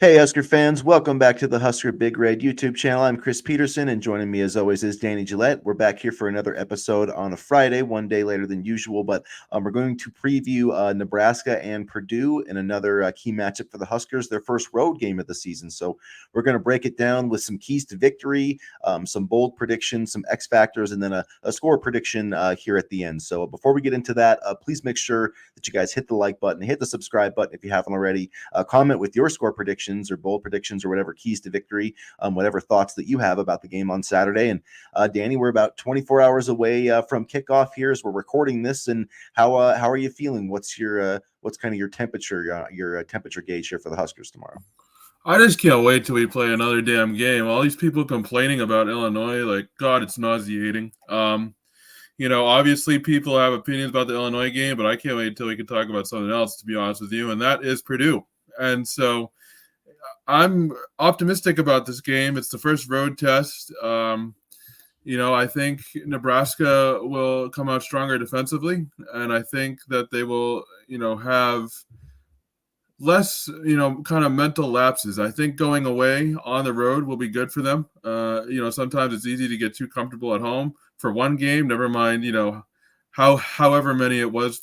Hey, Husker fans, welcome back to the Husker Big Red YouTube channel. I'm Chris Peterson, and joining me as always is Danny Gillette. We're back here for another episode on a Friday, one day later than usual, but we're going to preview Nebraska and Purdue in another key matchup for the Huskers, their first road game of the season. So we're going to break it down with some keys to victory, some bold predictions, some X factors, and then a score prediction here at the end. So before we get into that, please make sure that you guys hit the like button, hit the subscribe button if you haven't already, comment with your score predictions or bold predictions or whatever keys to victory, whatever thoughts that you have about the game on Saturday. And Danny, we're about 24 hours away from kickoff here as we're recording this. And how are you feeling? What's kind of your temperature gauge here for the Huskers tomorrow? I just can't wait till we play another damn game. All these people complaining about Illinois, like, God, it's nauseating. Obviously people have opinions about the Illinois game, but I can't wait until we can talk about something else, to be honest with you, and that is Purdue. And so I'm optimistic about this game. It's the first road test. I think Nebraska will come out stronger defensively, and I think that they will, have less, kind of mental lapses. I think going away on the road will be good for them. Sometimes it's easy to get too comfortable at home for one game, never mind, however many it was,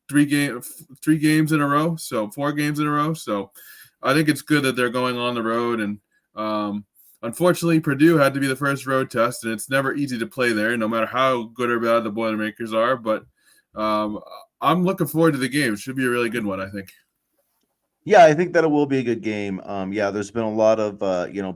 three games in a row, so 4 games in a row. So I think it's good that they're going on the road. And unfortunately, Purdue had to be the first road test, and it's never easy to play there, no matter how good or bad the Boilermakers are. But I'm looking forward to the game. It should be a really good one, I think. Yeah, I think that it will be a good game. Yeah, there's been a lot of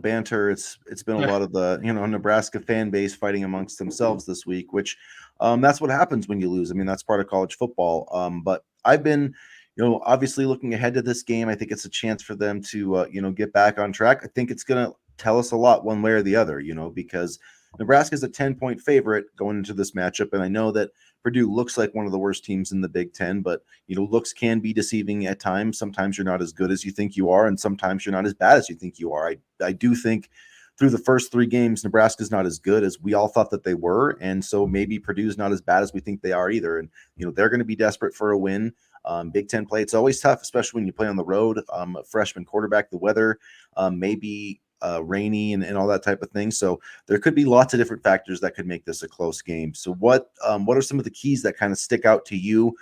banter. It's been a lot of the Nebraska fan base fighting amongst themselves this week, which that's what happens when you lose. I mean, that's part of college football. But I've been obviously looking ahead to this game. I think it's a chance for them to get back on track. I think it's going to tell us a lot one way or the other, because Nebraska is a 10-point favorite going into this matchup, and I know that Purdue looks like one of the worst teams in the Big Ten, but looks can be deceiving at times. Sometimes you're not as good as you think you are, and sometimes you're not as bad as you think you are. I do think through the first 3 games, Nebraska's not as good as we all thought that they were, and so maybe Purdue's not as bad as we think they are either. And they're going to be desperate for a win. Big Ten play, it's always tough, especially when you play on the road. A freshman quarterback, the weather, maybe rainy and all that type of thing. So there could be lots of different factors that could make this a close game. So what are some of the keys that kind of stick out to you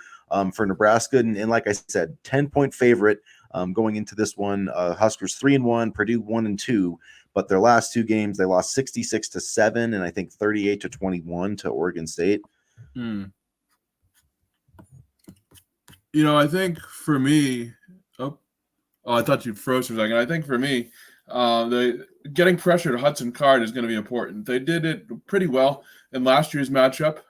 for Nebraska? And like I said, 10-point favorite going into this one. Huskers 3-1, Purdue 1-2. But their last 2 games, they lost 66-7 and I think 38-21 to Oregon State. I think for me, I thought you froze for a second. I think for me, getting pressure to Hudson Card is going to be important. They did it pretty well in last year's matchup.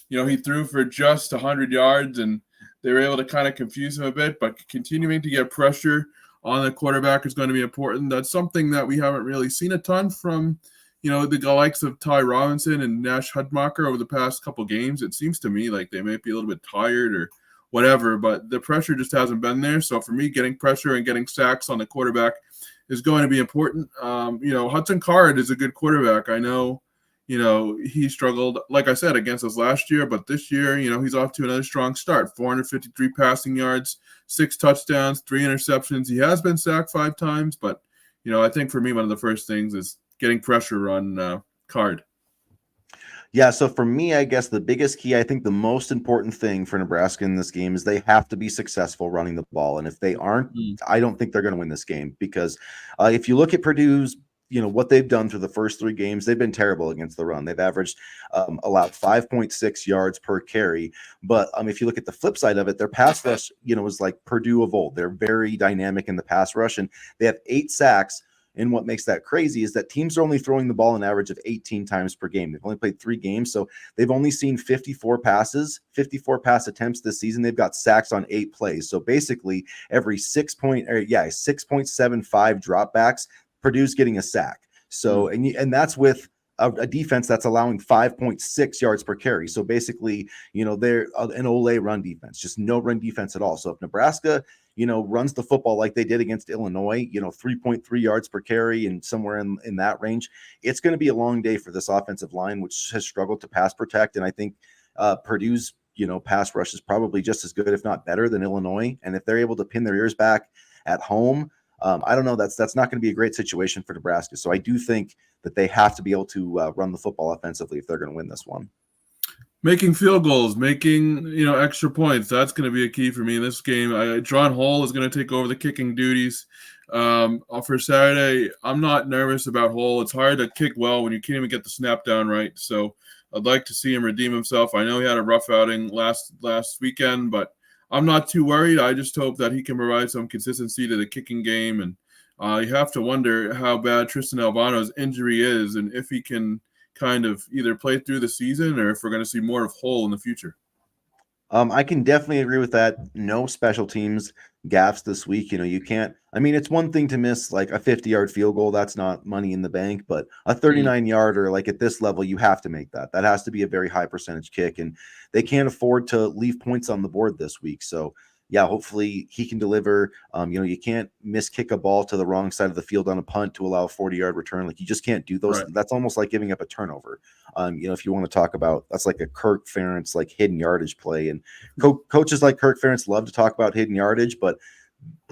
He threw for just 100 yards, and they were able to kind of confuse him a bit, but continuing to get pressure on the quarterback is going to be important. That's something that we haven't really seen a ton from, the likes of Ty Robinson and Nash Hudmacher over the past couple games. It seems to me like they might be a little bit tired or whatever, but the pressure just hasn't been there. So for me, getting pressure and getting sacks on the quarterback is going to be important. Hudson Card is a good quarterback. I know, he struggled, like I said, against us last year, but this year, he's off to another strong start. 453 passing yards, 6 touchdowns, 3 interceptions. He has been sacked 5 times, but, I think for me, one of the first things is getting pressure on Card. Yeah, so for me, I guess the biggest key, I think the most important thing for Nebraska in this game is they have to be successful running the ball. And if they aren't, I don't think they're going to win this game because if you look at Purdue's, what they've done through the first 3 games, they've been terrible against the run. They've averaged allowed 5.6 yards per carry. But if you look at the flip side of it, their pass rush, is like Purdue of old. They're very dynamic in the pass rush, and they have 8 sacks. And what makes that crazy is that teams are only throwing the ball an average of 18 times per game. They've only played 3 games, so they've only seen 54 pass attempts this season. They've got sacks on 8 plays. So basically, every 6.75 dropbacks, Purdue's getting a sack. So and that's with a defense that's allowing 5.6 yards per carry. So basically, they're an Ole run defense, just no run defense at all. So if Nebraska runs the football like they did against Illinois, 3.3 yards per carry and somewhere in that range, it's going to be a long day for this offensive line, which has struggled to pass protect. And I think Purdue's, pass rush is probably just as good, if not better than Illinois. And if they're able to pin their ears back at home, I don't know. That's not going to be a great situation for Nebraska. So I do think that they have to be able to run the football offensively if they're going to win this one. Making field goals, making extra points. That's going to be a key for me in this game. John Hall is going to take over the kicking duties for Saturday. I'm not nervous about Hall. It's hard to kick well when you can't even get the snap down right. So I'd like to see him redeem himself. I know he had a rough outing last weekend, but I'm not too worried. I just hope that he can provide some consistency to the kicking game. And you have to wonder how bad Tristan Albano's injury is and if he can kind of either play through the season or if we're going to see more of Hull in the future. I can definitely agree with that. No special teams gaffes this week. You can't. I mean, it's one thing to miss like a 50-yard field goal. That's not money in the bank, but a 39-yarder, like at this level, you have to make that. That has to be a very high percentage kick, and they can't afford to leave points on the board this week. So yeah, hopefully he can deliver. You can't miss kick a ball to the wrong side of the field on a punt to allow a 40-yard return. Like you just can't do those. Right. That's almost like giving up a turnover. If you want to talk about, that's like a Kirk Ferentz like hidden yardage play, and coaches like Kirk Ferentz love to talk about hidden yardage, but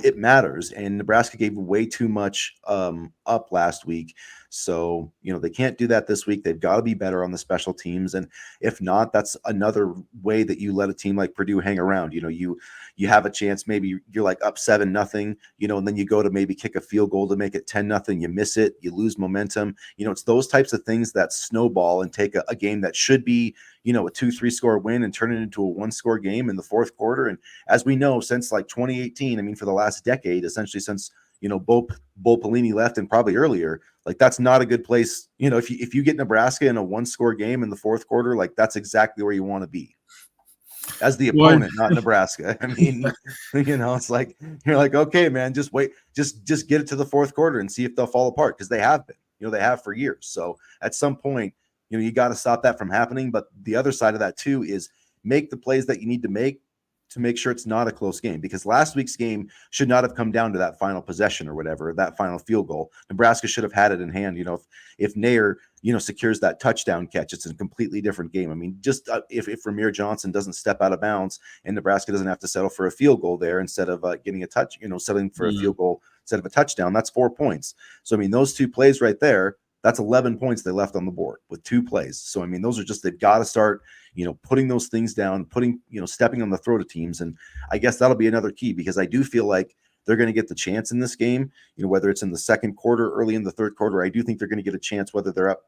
it matters. And Nebraska gave way too much up last week. So, they can't do that this week. They've got to be better on the special teams. And if not, that's another way that you let a team like Purdue hang around. You have a chance, maybe you're like up 7-0, and then you go to maybe kick a field goal to make it 10-0. You miss it, you lose momentum. It's those types of things that snowball and take a game that should be, a 2-3 score win and turn it into a 1-score game in the fourth quarter. And as we know, since like 2018, I mean, for the last decade, essentially since Bo Pelini left and probably earlier, like that's not a good place. If you get Nebraska in a 1-score game in the fourth quarter, like that's exactly where you want to be as the opponent, not Nebraska. I mean, it's like you're like, okay, man, just wait, just get it to the fourth quarter and see if they'll fall apart, because they have been, they have for years. So at some point, you got to stop that from happening. But the other side of that too is make the plays that you need to make sure it's not a close game, because last week's game should not have come down to that final possession or whatever, that final field goal. Nebraska should have had it in hand. If Nair, secures that touchdown catch, it's a completely different game. I mean, just if Ramir Johnson doesn't step out of bounds and Nebraska doesn't have to settle for a field goal there instead of getting a touch, settling for a field goal instead of a touchdown, that's 4 points. So, I mean, those two plays right there, that's 11 points they left on the board with 2 plays. So, I mean, those are just, they've got to start, putting those things down, stepping on the throat of teams. And I guess that'll be another key, because I do feel like they're going to get the chance in this game, whether it's in the second quarter, early in the third quarter. I do think they're going to get a chance, whether they're up,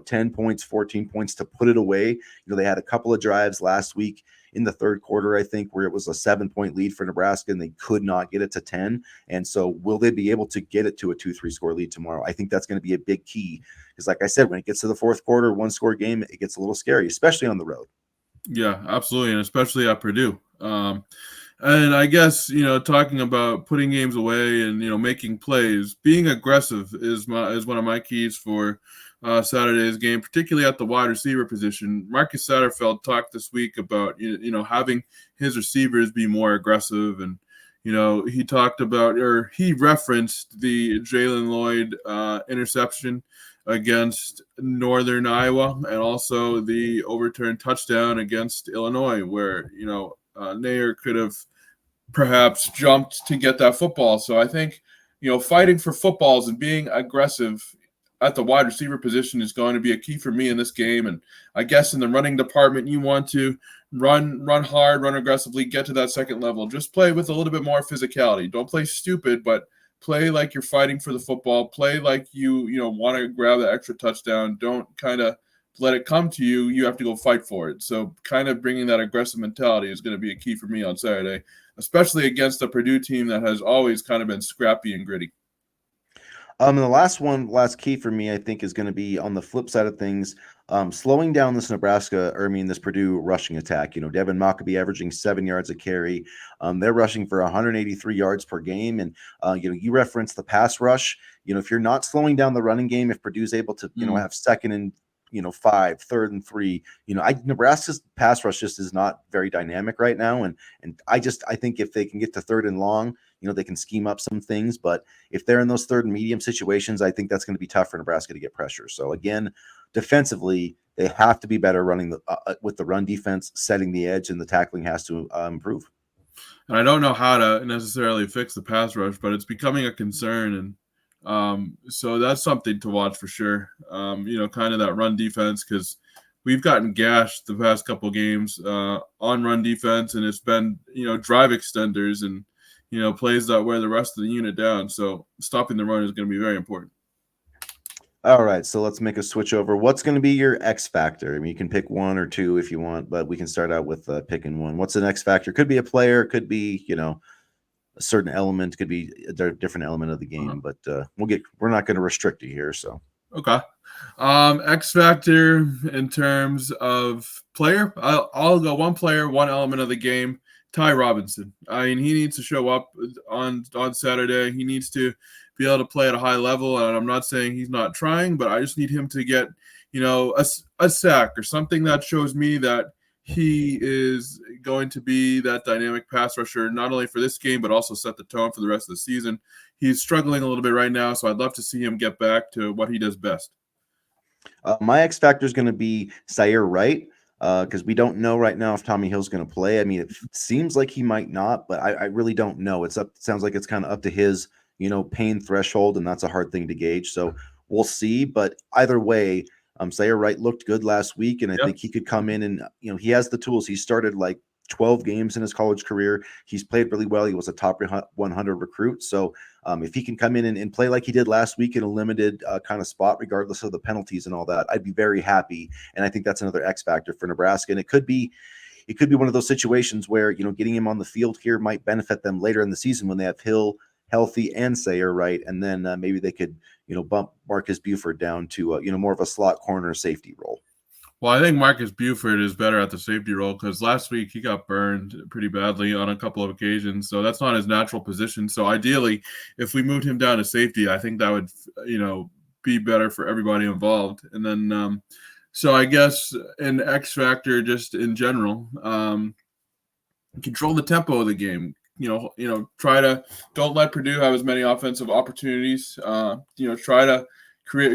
10 points, 14 points, to put it away. They had a couple of drives last week in the third quarter, I think, where it was a 7-point lead for Nebraska and they could not get it to 10. And so will they be able to get it to a 2-3 score lead tomorrow? I think that's going to be a big key, because like I said, when it gets to the fourth quarter, 1-score game, it gets a little scary, especially on the road. Yeah, absolutely. And especially at Purdue. And I guess, talking about putting games away and, making plays, being aggressive is one of my keys for Saturday's game, particularly at the wide receiver position. Marcus Satterfield talked this week about, having his receivers be more aggressive. And, he talked about, or he referenced the Jalen Lloyd interception against Northern Iowa, and also the overturned touchdown against Illinois, where, Nair could have perhaps jumped to get that football. So I think, fighting for footballs and being aggressive at the wide receiver position is going to be a key for me in this game. And I guess in the running department, you want to run hard, run aggressively, get to that second level. Just play with a little bit more physicality. Don't play stupid, but play like you're fighting for the football. Play like you want to grab that extra touchdown. Don't kind of let it come to you. You have to go fight for it. So kind of bringing that aggressive mentality is going to be a key for me on Saturday, especially against a Purdue team that has always kind of been scrappy and gritty. And the last key for me, I think, is going to be on the flip side of things, slowing down this this Purdue rushing attack. Devin Mockabee averaging 7 yards a carry. They're rushing for 183 yards per game. And, you referenced the pass rush. If you're not slowing down the running game, if Purdue's able to, have second and 5, third and 3, Nebraska's pass rush just is not very dynamic right now. And I think if they can get to third and long, they can scheme up some things. But if they're in those third and medium situations, I think that's going to be tough for Nebraska to get pressure. So again, defensively, they have to be better running with the run defense, setting the edge, and the tackling has to improve. And I don't know how to necessarily fix the pass rush, but it's becoming a concern. And so that's something to watch for sure. Kind of that run defense, because we've gotten gashed the past couple games on run defense, and it's been, drive extenders and, plays that wear the rest of the unit down. So stopping the run is going to be very important. All right, so let's make a switch over. What's going to be your X factor? I mean, you can pick one or two if you want, but we can start out with picking one. What's an X factor? Could be a player, could be, a certain element, could be a different element of the game, but we're not going to restrict you here. So okay. X factor in terms of player, I'll go one player, one element of the game. Ty Robinson. I mean, he needs to show up on Saturday. He needs to be able to play at a high level. And I'm not saying he's not trying, but I just need him to get, a sack or something that shows me that he is going to be that dynamic pass rusher, not only for this game, but also set the tone for the rest of the season. He's struggling a little bit right now, so I'd love to see him get back to what he does best. My X factor is going to be Zaire Wright, because we don't know right now if Tommy Hill's going to play. I mean, it seems like he might not, but I really don't know. Sounds like it's kind of up to his, pain threshold, and that's a hard thing to gauge. So we'll see. But either way, Zaire Wright looked good last week, and I think he could come in and, he has the tools. He started like 12 games in his college career. He's played really well. He was a top 100 recruit. So if he can come in and play like he did last week in a limited kind of spot, regardless of the penalties and all that, I'd be very happy. And I think that's another X factor for Nebraska. And it could be one of those situations where, getting him on the field here might benefit them later in the season when they have Hill healthy and Sayer right. And then maybe they could, bump Marcus Buford down to, more of a slot corner safety role. Well, I think Marcus Buford is better at the safety role because last week he got burned pretty badly on a couple of occasions. So that's not his natural position. So ideally, if we moved him down to safety, I think that would, be better for everybody involved. And then, so I guess an X factor just in general, control the tempo of the game. Don't let Purdue have as many offensive opportunities. Try to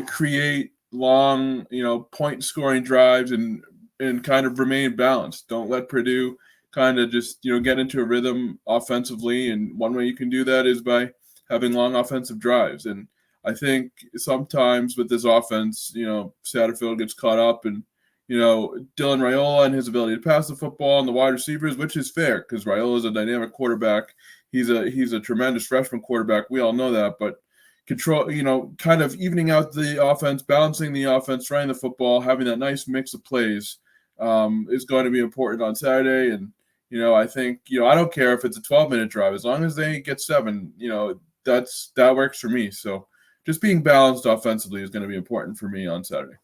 create long, point scoring drives and kind of remain balanced. Don't let Purdue kind of just, get into a rhythm offensively. And one way you can do that is by having long offensive drives. And I think sometimes with this offense, Satterfield gets caught up and, Dylan Raiola and his ability to pass the football and the wide receivers, which is fair because Raiola is a dynamic quarterback. He's a tremendous freshman quarterback. We all know that, but control, kind of evening out the offense, balancing the offense, running the football, having that nice mix of plays is going to be important on Saturday. And, I think, I don't care if it's a 12-minute drive, as long as they get 7, that works for me. So just being balanced offensively is going to be important for me on Saturday.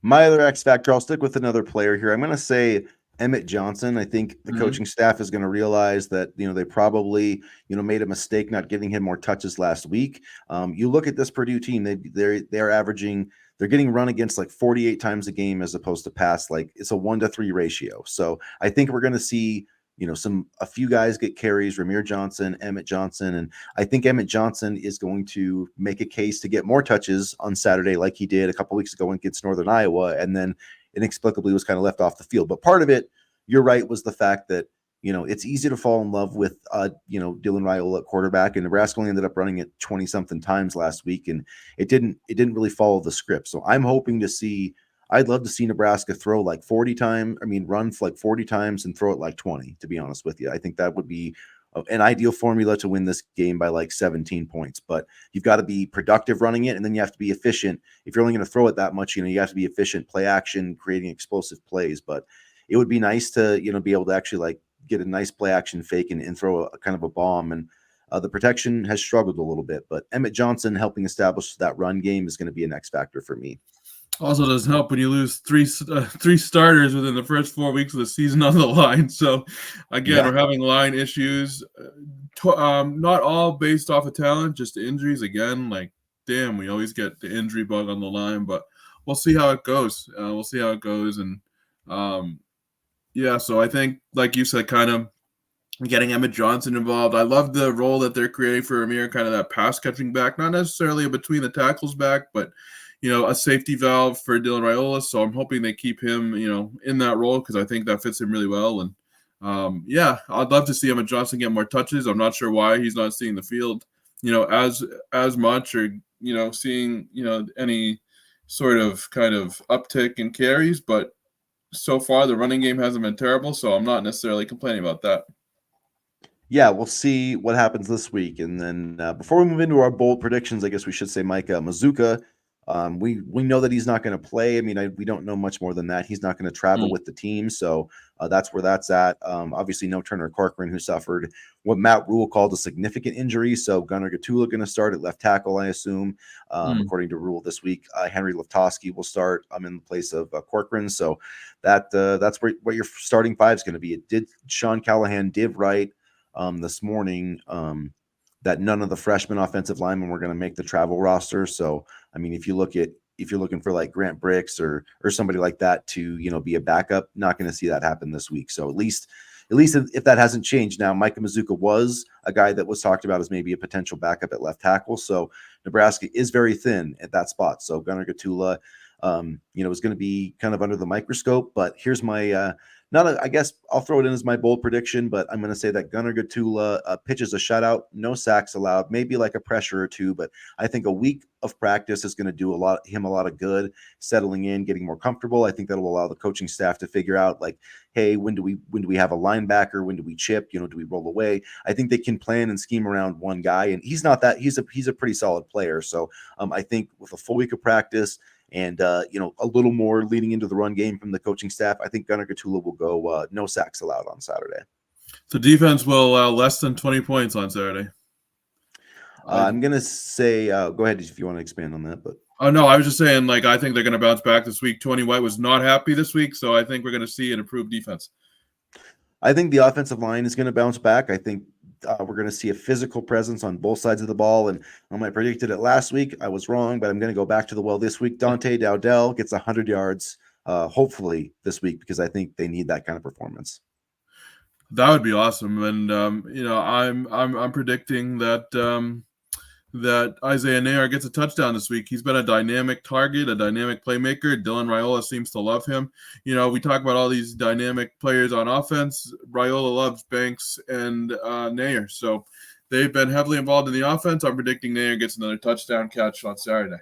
My other X factor, I'll stick with another player here. I'm going to say Emmett Johnson. I think the coaching staff is going to realize that, they probably, made a mistake not giving him more touches last week. You look at this Purdue team, they're averaging, they're getting run against like 48 times a game as opposed to pass. Like it's a 1-to-3 ratio. So I think we're going to see, a few guys get carries, Ramir Johnson, Emmett Johnson. And I think Emmett Johnson is going to make a case to get more touches on Saturday, like he did a couple weeks ago against Northern Iowa. And then inexplicably was kind of left off the field. But part of it, you're right, was the fact that, it's easy to fall in love with, Dylan Raiola at quarterback, and Nebraska only ended up running it 20 something times last week. And it didn't really follow the script. So I'm hoping to see, I'd love to see Nebraska throw like 40 times. I mean, run for like 40 times and throw it like 20, to be honest with you. I think that would be an ideal formula to win this game by like 17 points, but you've got to be productive running it. And then you have to be efficient. If you're only going to throw it that much, you have to be efficient, play action, creating explosive plays. But it would be nice to, be able to actually like get a nice play action fake and throw a kind of a bomb. And the protection has struggled a little bit, but Emmett Johnson helping establish that run game is going to be an X factor for me. Also doesn't help when you lose three starters within the first 4 weeks of the season on the line. So, again, we're having line issues, not all based off of talent, just injuries. Again, like, damn, we always get the injury bug on the line, but we'll see how it goes. And, so I think, like you said, kind of getting Emmett Johnson involved. I love the role that they're creating for Amir, kind of that pass catching back, not necessarily a between the tackles back, but a safety valve for Dylan Raiola. So I'm hoping they keep him, in that role because I think that fits him really well. And Yeah, I'd love to see him adjust and get more touches. I'm not sure why he's not seeing the field, as much, or seeing any sort of kind of uptick in carries. But so far, the running game hasn't been terrible, so I'm not necessarily complaining about that. Yeah, we'll see what happens this week. And then before we move into our bold predictions, I guess we should say Micah Mazuka. We know that he's not going to play. I mean, we don't know much more than that. He's not going to travel with the team, so that's where that's at. Obviously, no Turner Corcoran, who suffered what Matt Rule called a significant injury. So Gunnar Gatula going to start at left tackle, I assume, according to Rule this week. Henry Leftoski will start. I'm in the place of Corcoran, so that's what your starting five is going to be. Sean Callahan did write this morning that none of the freshman offensive linemen were going to make the travel roster. So, I mean, if you're looking for like Grant Bricks or somebody like that to be a backup, not going to see that happen this week. So at least if that hasn't changed now, Micah Mazuka was a guy that was talked about as maybe a potential backup at left tackle. So Nebraska is very thin at that spot. So Gunnar Gatula, is going to be kind of under the microscope. But here's my I guess I'll throw it in as my bold prediction, but I'm going to say that Gunnar Gatula pitches a shutout, no sacks allowed, maybe like a pressure or two, but I think a week of practice is going to do a lot of good, settling in, getting more comfortable. I think that'll allow the coaching staff to figure out like, hey, when do we have a linebacker? When do we chip? Do we roll away? I think they can plan and scheme around one guy, and he's a pretty solid player. So I think with a full week of practice, and a little more leading into the run game from the coaching staff, I think Gunnar Gatula will go no sacks allowed on Saturday. The defense will allow less than 20 points on Saturday. I'm gonna say, go ahead if you want to expand on that. But no, I was just saying, like, I think they're going to bounce back this week. Tony White was not happy this week, so I think we're going to see an improved defense. I think the offensive line is going to bounce back. I think we're going to see a physical presence on both sides of the ball. And I predicted it last week. I was wrong, but I'm going to go back to the well this week. Dante Dowdell gets 100 yards, hopefully this week, because I think they need that kind of performance. That would be awesome. And I'm predicting that that Isaiah Nair gets a touchdown this week. He's been a dynamic target, a dynamic playmaker. Dylan Raiola seems to love him. We talk about all these dynamic players on offense. Raiola loves Banks and Nair. So they've been heavily involved in the offense. I'm predicting Nair gets another touchdown catch on Saturday.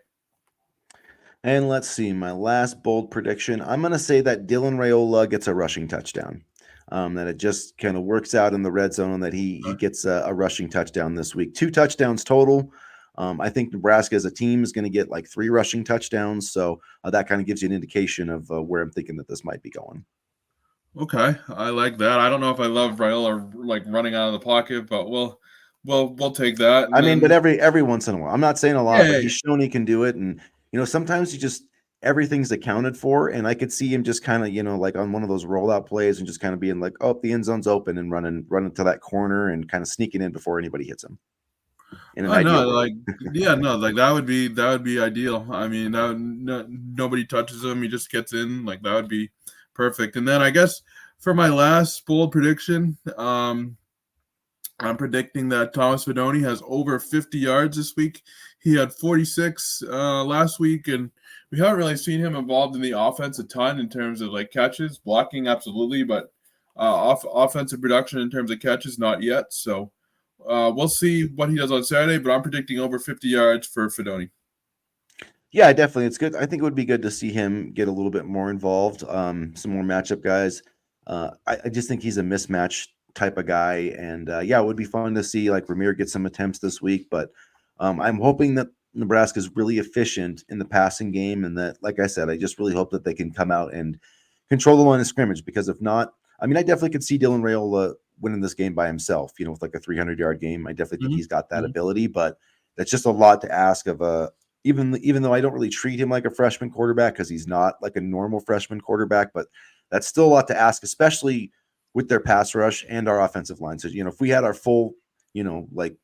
And let's see, my last bold prediction. I'm going to say that Dylan Raiola gets a rushing touchdown. That it just kind of works out in the red zone, that he gets a rushing touchdown this week. 2 touchdowns total. I think Nebraska as a team is going to get like 3 rushing touchdowns. So that kind of gives you an indication of where I'm thinking that this might be going. Okay, I like that. I don't know if I love Raiola like running out of the pocket, but we'll take that. But every once in a while, I'm not saying a lot, but he's shown he can do it. And sometimes everything's accounted for, and I could see him just kind of like on one of those rollout plays and just kind of being like, oh, the end zone's open, and running to that corner and kind of sneaking in before anybody hits him. That would be ideal. I mean, nobody touches him; he just gets in. Like, that would be perfect. And then I guess for my last bold prediction, I'm predicting that Thomas Fidone has over 50 yards this week. He had 46 last week, and we haven't really seen him involved in the offense a ton in terms of like catches, blocking, absolutely, but offensive production in terms of catches, not yet. So we'll see what he does on Saturday, but I'm predicting over 50 yards for Fidone. Yeah, definitely. It's good. I think it would be good to see him get a little bit more involved. Some more matchup guys. I just think he's a mismatch type of guy. And it would be fun to see like Ramir get some attempts this week. But I'm hoping that Nebraska is really efficient in the passing game. And that, like I said, I just really hope that they can come out and control the line of scrimmage, because if not, I definitely could see Dylan Raiola winning this game by himself, with like a 300-yard game. I definitely think he's got that ability, but that's just a lot to ask of even though I don't really treat him like a freshman quarterback, because he's not like a normal freshman quarterback, but that's still a lot to ask, especially with their pass rush and our offensive line. So, if we had our full, like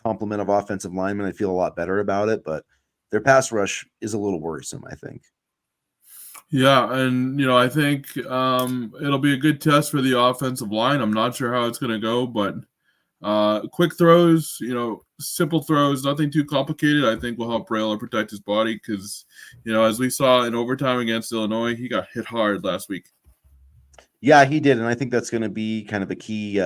complement of offensive linemen, I feel a lot better about it, but their pass rush is a little worrisome, I think. Yeah, and I think it'll be a good test for the offensive line. I'm not sure how it's going to go, but quick throws, simple throws, nothing too complicated, I think will help Raiola protect his body, because, as we saw in overtime against Illinois, he got hit hard last week. Yeah, he did, and I think that's going to be kind of a key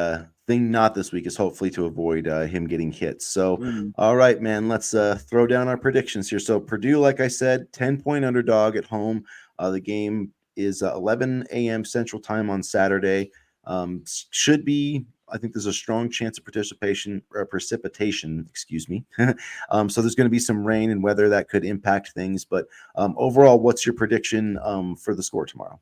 thing. Not this week is hopefully to avoid him getting hit. So, Mm. all right, man, let's throw down our predictions here. So, Purdue, like I said, 10-point underdog at home. The game is 11 a.m. Central Time on Saturday. Should be. I think there's a strong chance of precipitation. Excuse me. So there's going to be some rain and weather that could impact things. But overall, what's your prediction for the score tomorrow?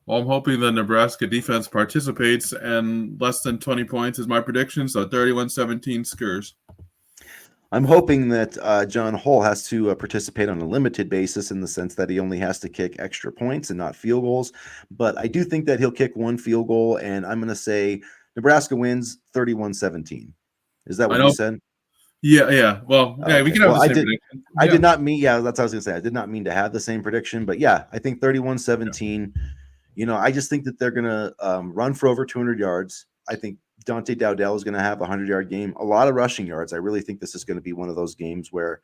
Well, I'm hoping the Nebraska defense participates, and less than 20 points is my prediction, so 31-17 Skurs. I'm hoping that John Hull has to participate on a limited basis in the sense that he only has to kick extra points and not field goals. But I do think that he'll kick one field goal, and I'm going to say Nebraska wins 31-17. Is that I what you know. said? Yeah. Well, yeah, we Okay. can have Well, the same prediction. I Yeah. did not mean, yeah, that's what I was going to say. I did not mean to have the same prediction, but yeah, I think 31-17. I just think that they're going to run for over 200 yards. I think Dante Dowdell is going to have a 100-yard game, a lot of rushing yards. I really think this is going to be one of those games where,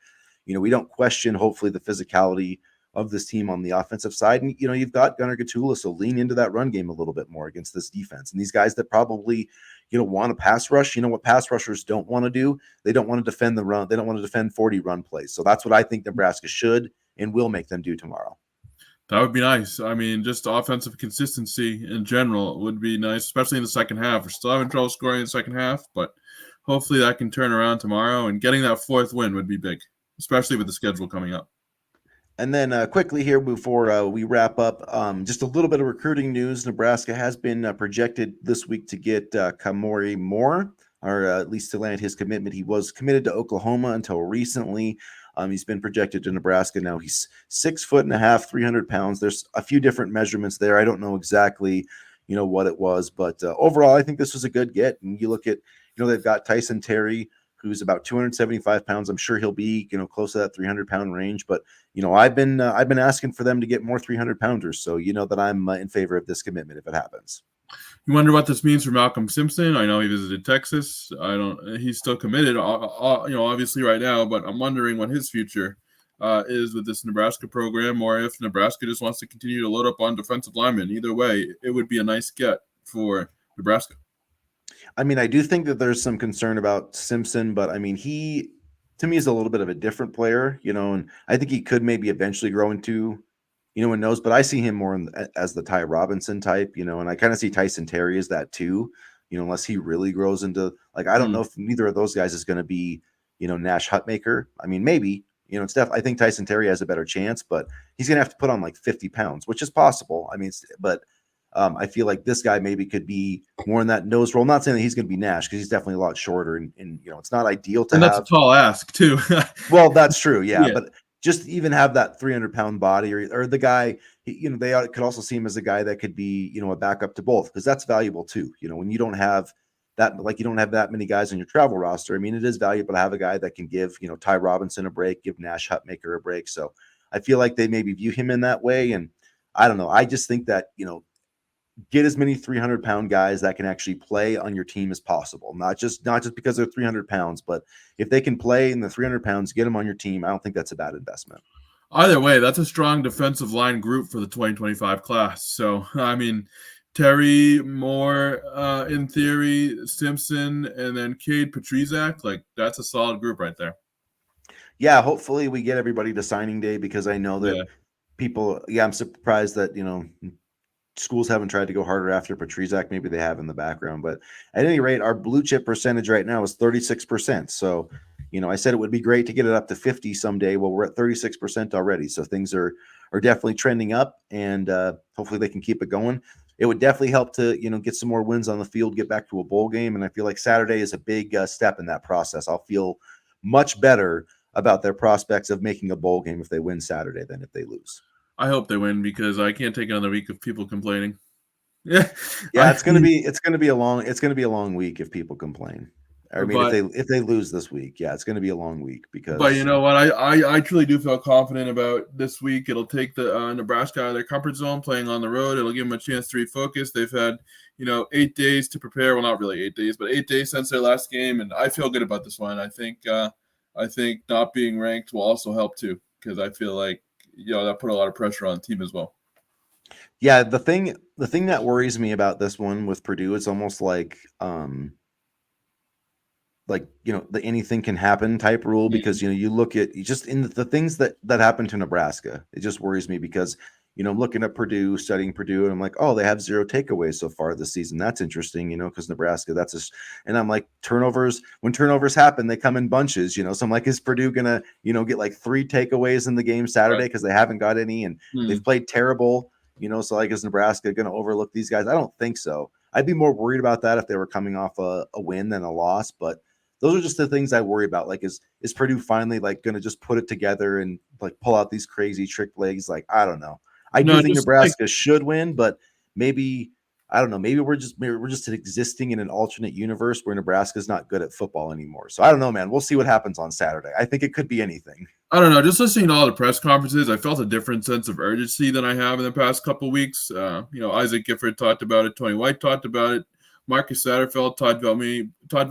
we don't question, hopefully, the physicality of this team on the offensive side. And, you've got Gunnar Gatula, so lean into that run game a little bit more against this defense. And these guys that probably, want to pass rush, what pass rushers don't want to do? They don't want to defend the run. They don't want to defend 40 run plays. So that's what I think Nebraska should and will make them do tomorrow. That would be nice. I mean, just offensive consistency in general would be nice, especially in the second half. We're still having trouble scoring in the second half, but hopefully that can turn around tomorrow, and getting that fourth win would be big, especially with the schedule coming up. And then quickly here before we wrap up, just a little bit of recruiting news. Nebraska has been projected this week to get Kamori Moore, or at least to land his commitment. He was committed to Oklahoma until recently. He's been projected to Nebraska now. He's 6'1.5", 300 pounds. There's a few different measurements there. I don't know exactly, what it was, but overall, I think this was a good get. And you look at, they've got Tyson Terry, who's about 275 pounds. I'm sure he'll be, close to that 300-pound range. But I've been asking for them to get more 300-pounders. So that I'm in favor of this commitment if it happens. You wonder what this means for Malcolm Simpson. I know he visited Texas. He's still committed, obviously right now. But I'm wondering what his future is with this Nebraska program, or if Nebraska just wants to continue to load up on defensive linemen. Either way, it would be a nice get for Nebraska. I mean, I do think that there's some concern about Simpson, but I mean, he to me is a little bit of a different player, and I think he could maybe eventually grow into, a nose, but I see him more as the Ty Robinson type, and I kind of see Tyson Terry as that too, unless he really grows into, like, I don't know if neither of those guys is going to be, Nash Hutmaker. I mean, maybe, I think Tyson Terry has a better chance, but he's going to have to put on like 50 pounds, which is possible. I mean, but I feel like this guy maybe could be more in that nose role. I'm not saying that he's going to be Nash because he's definitely a lot shorter, and it's not ideal to And have. that's a tall ask too. Well, that's true, yeah. Yeah. But just even have that 300-pound body, or the guy, they could also see him as a guy that could be, a backup to both, because that's valuable too. When you don't have that, like you don't have that many guys on your travel roster. I mean, it is valuable to have a guy that can give, Ty Robinson a break, give Nash Hutmaker a break. So I feel like they maybe view him in that way, and I don't know. I just think that get as many 300-pound guys that can actually play on your team as possible. Not just because they're 300 pounds, but if they can play in the 300 pounds, get them on your team. I don't think that's a bad investment. Either way, that's a strong defensive line group for the 2025 class. So, I mean, Terry, Moore, in theory, Simpson, and then Cade Petrizak, like that's a solid group right there. Yeah, hopefully we get everybody to signing day, because I know that I'm surprised that, schools haven't tried to go harder after Petrizak. Maybe they have in the background, but at any rate, our blue chip percentage right now is 36%. So, I said it would be great to get it up to 50 someday. Well, we're at 36% already. So things are definitely trending up, and hopefully they can keep it going. It would definitely help to, get some more wins on the field, get back to a bowl game. And I feel like Saturday is a big step in that process. I'll feel much better about their prospects of making a bowl game if they win Saturday than if they lose. I hope they win, because I can't take another week of people complaining. Yeah, it's gonna be a long week if people complain. I mean, but, if they lose this week, it's gonna be a long week, because. But you know what? I truly do feel confident about this week. It'll take the Nebraska out of their comfort zone, playing on the road. It'll give them a chance to refocus. They've had 8 days to prepare. Well, not really 8 days, but 8 days since their last game, and I feel good about this one. I think not being ranked will also help too, because I feel like that put a lot of pressure on the team as well. Yeah, the thing that worries me about this one with Purdue is almost like the anything can happen type rule, because you look at just in the things that happened to Nebraska. It just worries me because I'm looking at Purdue, studying Purdue, and I'm like, oh, they have 0 takeaways so far this season. That's interesting, because Nebraska, and I'm like, turnovers, when turnovers happen, they come in bunches. So I'm like, is Purdue gonna get like 3 takeaways in the game Saturday Right. because they haven't got any and they've played terrible. So like, is Nebraska going to overlook these guys? I don't think so. I'd be more worried about that if they were coming off a win than a loss, but those are just the things I worry about. Like, is Purdue finally like going to just put it together and like pull out these crazy trick legs? Like, I don't know. I do No, think just like Nebraska should win, but maybe I don't know. Maybe we're just existing in an alternate universe where Nebraska's not good at football anymore. So I don't know, man. We'll see what happens on Saturday. I think it could be anything. I don't know. Just listening to all the press conferences, I felt a different sense of urgency than I have in the past couple weeks. Isaac Gifford talked about it. Tony White talked about it. Marcus Satterfeld talked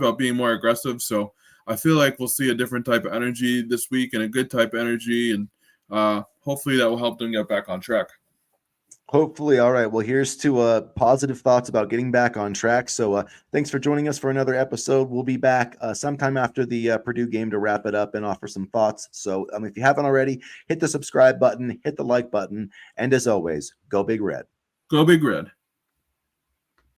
about being more aggressive. So I feel like we'll see a different type of energy this week and a good type of energy, and hopefully that will help them get back on track. Hopefully. All right. Well, here's to positive thoughts about getting back on track. So thanks for joining us for another episode. We'll be back sometime after the Purdue game to wrap it up and offer some thoughts. So if you haven't already, hit the subscribe button, hit the like button, and as always, go Big Red. Go Big Red.